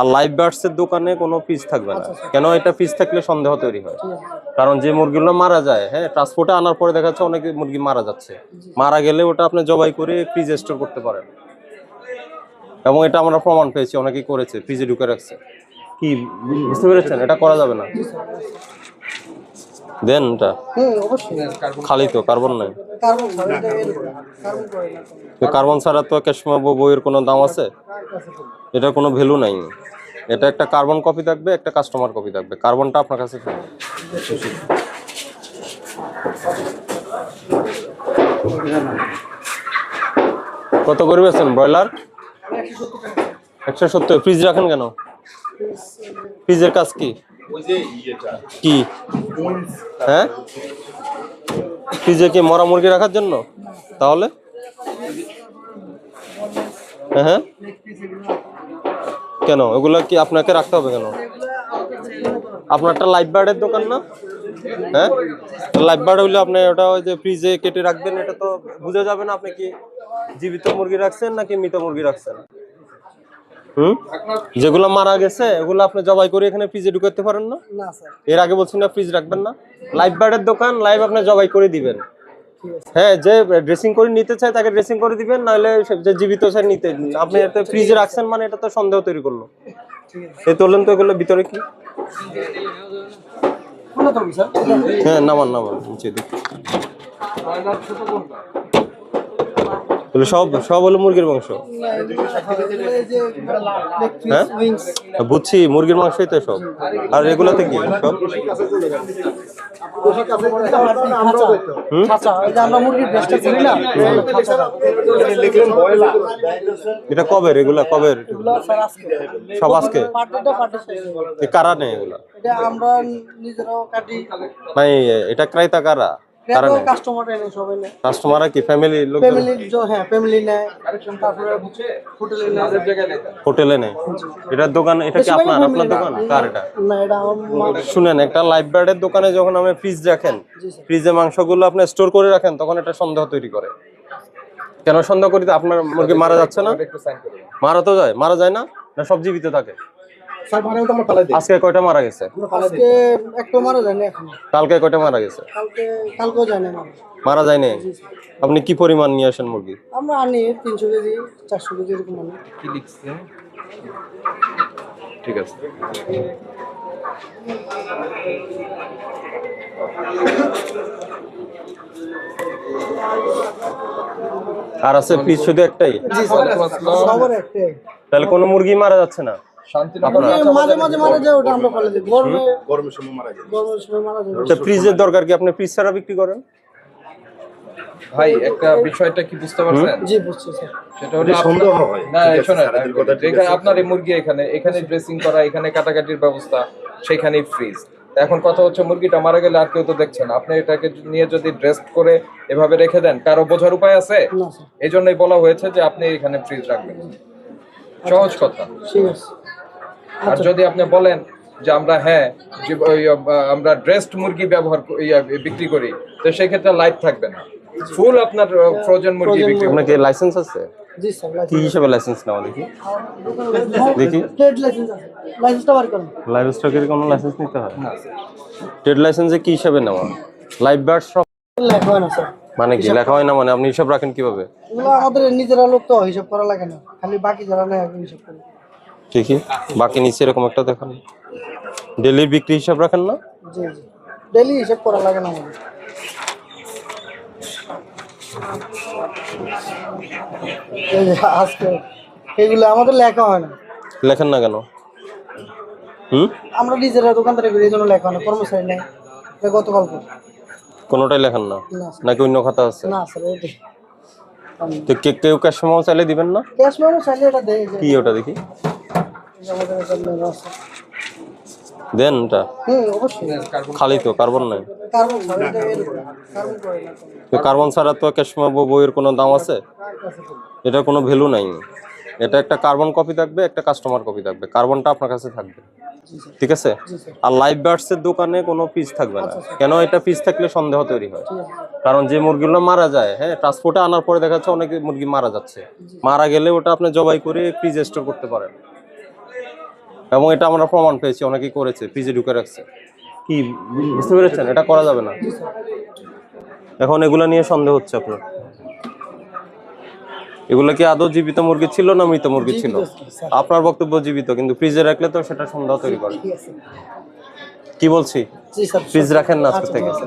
আর live birds এর দোকানে কোনো ফিজ থাকবে না। কেন? এটা ফিজ থাকলে সন্দেহ তৈরি হয়। কারণ যে মুরগিগুলো মারা যায়, হ্যাঁ, ট্রান্সপোর্টে আনার পরে দেখা যাচ্ছে অনেক মুরগি মারা যাচ্ছে। মারা গেলে ওটা আপনি জবাই করে ফ্রিজে স্টোর করতে পারেন, এবং এটা আমরা প্রমাণ পেয়েছি, অনেকেই করেছে, ফ্রিজে ঢুকে রাখছে। কি বুঝতে পেরেছেন? এটা করা যাবে না। দেন এটা খালি তো কার্বন নাই। কার্বন ছাড়া তো ক্যাশমা বইয়ের কোনো দাম আছে? এটা কোনো ভ্যালু নাই। এটা একটা কার্বন কপি থাকবে, একটা কাস্টমার কপি থাকবে। কার্বনটা আপনার কাছে থাকবে। কত করে বেচেন ব্রয়লার? 170। ফ্রিজ রাখেন কেন? ফ্রিজের কাজ কি? কি হ্যাঁ, ফ্রিজে কি মরা মুরগি রাখার জন্য? তাহলে হ্যাঁ, কেন ওগুলা কি আপনাকে রাখতে হবে কেন? আপনারটা লাইভ বার্ডের দোকান না? হ্যাঁ, লাইভ বার্ড হইলে আপনি ওটা ওই যে ফ্রিজে কেটে রাখবেন, এটা তো বুঝা যাবে না আপনি কি জীবিত মুরগি রাখছেন নাকি মৃত মুরগি রাখছেন। যেগুলো মারা গেছে ওগুলো আপনি জবাই করে এখানে ফ্রিজে ঢুকাতে পারেন না? এর আগে বলছেন না ফ্রিজ রাখবেন না। লাইভ বার্ডের দোকান, লাইভ আপনি জবাই করে দিবেন। হ্যাঁ, যে ড্রেসিং করে নিতে চায় তাকে ড্রেসিং করে দিবেন, নাহলে যে জীবিত চায় নিতে। আপনি এটা ফ্রিজে রাখছেন মানে এটা তো সন্দেহ তৈরি করলো। এই তোলেন তো এগুলো ভিতরে কি? হ্যাঁ, নামান নিচে দেখি। সব হলো মুরগির মাংস। হ্যাঁ, বুঝছি, মুরগির মাংসই তো সব। আর এগুলাতে কি সব? এটা কবের? এগুলা কবের? সব আজকে? কারা নেই এগুলা? মানে এটা ক্রেতা কারা? কাস্টমাররা কি ফ্যামিলি লোক? হোটেলে নেই। এটার দোকান, এটা কি আপনার দোকান? কার এটা? শুনেন, একটা লাইভ বার্ডের দোকানে যখন আপনি ফ্রিজ রাখেন, ফ্রিজে মাংসগুলো আপনি স্টোর করে রাখেন, তখন এটা সন্দেহ তৈরি করে। কেন সন্দেহ করি? আপনার মুরগি মারা যাচ্ছে না? মারা তো যায়। মারা যায় না? না সব জীবিত থাকে? আজকে কয়টা মারা গেছে? কালকে কয়টা মারা গেছে? মারা যায় না। আপনি কি পরিমাণ নিয়ে আসেন মুরগি? আমরা আনি 300 কেজি 400 কেজি এরকম আনি। কি লিখছে? ঠিক আছে। আর আছে পিস শুধু একটাই? জি সবার একটাই। তাহলে কোনো মুরগি মারা যাচ্ছে না? মাঝে মাঝে মারা যায়, ওটা আমরা ফেলে দিই। গরমের সময় মারা যায়। ফ্রিজের দরকার কি? আপনি ফ্রিজ ছাড়া বিক্রি করেন? ভাই, একটা বিষয়টা কি বুঝতে পারছেন? জি বুঝছি স্যার। সেটা হলো সন্দেহ হয় না। শুনুন, এখানে আপনার এই মুরগি এখানে ড্রেসিং করা, এখানে কাটাকাটির ব্যবস্থা, সেখানেই ফ্রিজ। এখন কথা হচ্ছে মুরগিটা মারা গেলে আর কেউ তো দেখছে না। আপনি এটাকে নিয়ে যদি ড্রেস করে এভাবে রেখে দেন, কারো বোঝার উপায় আছে? এই জন্যই বলা হয়েছে যে আপনি এখানে ফ্রিজ রাখবেন। সহজ কথা। ঠিক আছে। আর যদি আপনি বলেন যে আমরা আমরা ড্রেসড মুরগি বিক্রি করি, তো সেই ক্ষেত্রে লাইভ থাকবে না, ফুল আপনার ফ্রোজেন মুরগি বিক্রি। আপনার কি লাইসেন্স আছে? জি স্যার। কি হিসাবে লাইসেন্স নেওয়া? দেখি ট্রেড লাইসেন্স আছে। লাইসেন্সটা বার করুন। লাইভ স্টকের কোনো লাইসেন্স নিতে হয় না? ট্রেড লাইসেন্সে কি হিসাবে নেওয়া? লাইভ বার্ড সব লেখা হয় না স্যার। মানে কি লেখা হয় না? মানে আপনি হিসাব রাখেন কিভাবে? এগুলো আমাদের নিজেরা লোক তো হিসাব করা লাগে না, খালি বাকি যারা নেয় হিসাব করে। ঠিকই, বাকি নিচে এরকম একটা দেখান। ডেলি বিক্রি হিসাব রাখেন না? জি জি, ডেলি হিসাব করা লাগে না আমাদের। আজকে এগুলো আমাদের লেখা হয় না। লেখেন না কেন? আমরা নিজেরা দোকানদারি করি, এই জন্য লেখা হয় না। কর্মচারী নেই, গতকাল কোনোটাই লেখেন না নাকি অন্য খাতা আছে? না স্যার, এটাই। তো কেউ ক্যাশ মেমো চাইলে দিবেন না? ক্যাশ মেমো চাইলে এটা দেয়। কি ওটা দেখি? আমাদের এটা মেমো আছে। দেন এটা। অবশ্যই। খালি তো কার্বন নাই। কার্বন ছাড়া এটা কার্বন করে না। তো কার্বন ছাড়া তো ক্যাশ মেমো বইয়ের কোনো দাম আছে? এটা কোনো ভ্যালু নাই। এটা একটা কার্বন কপি থাকবে, একটা কাস্টমার কপি থাকবে। কার্বনটা আপনার কাছে থাকবে, ঠিক আছে? আর লাইভ বার্ডস এর দোকানে কোনো ফিজ থাকবে না। কেন? এটা ফিজ থাকলে সন্দেহ তৈরি হয়। কারণ যে মুরগিগুলো মারা যায়, হ্যাঁ, ট্রান্সপোর্টে আনার পরে দেখা যাচ্ছে অনেক মুরগি মারা যাচ্ছে। মারা গেলে ওটা আপনি জবাই করে ফ্রিজে স্টোর করতে পারেন, এবং এটা আমরা প্রমাণ পেয়েছি, অনেকেই করেছে, ফ্রিজে ঢুকে রাখছে। কি বুঝতে পেরেছেন? এটা করা যাবে না। এখন এগুলা নিয়ে সন্দেহ হচ্ছে আপনার। এগুলা কি আদৌ জীবিত মুরগি ছিল না মৃত মুরগি ছিল? আপনার বক্তব্য জীবিত, কিন্তু ফ্রিজে রাখলে তো সেটা সন্দেহ তৈরি করে। কি বলছি? জি স্যার। ফ্রিজ রাখেন না আজকে থেকে। আচ্ছা,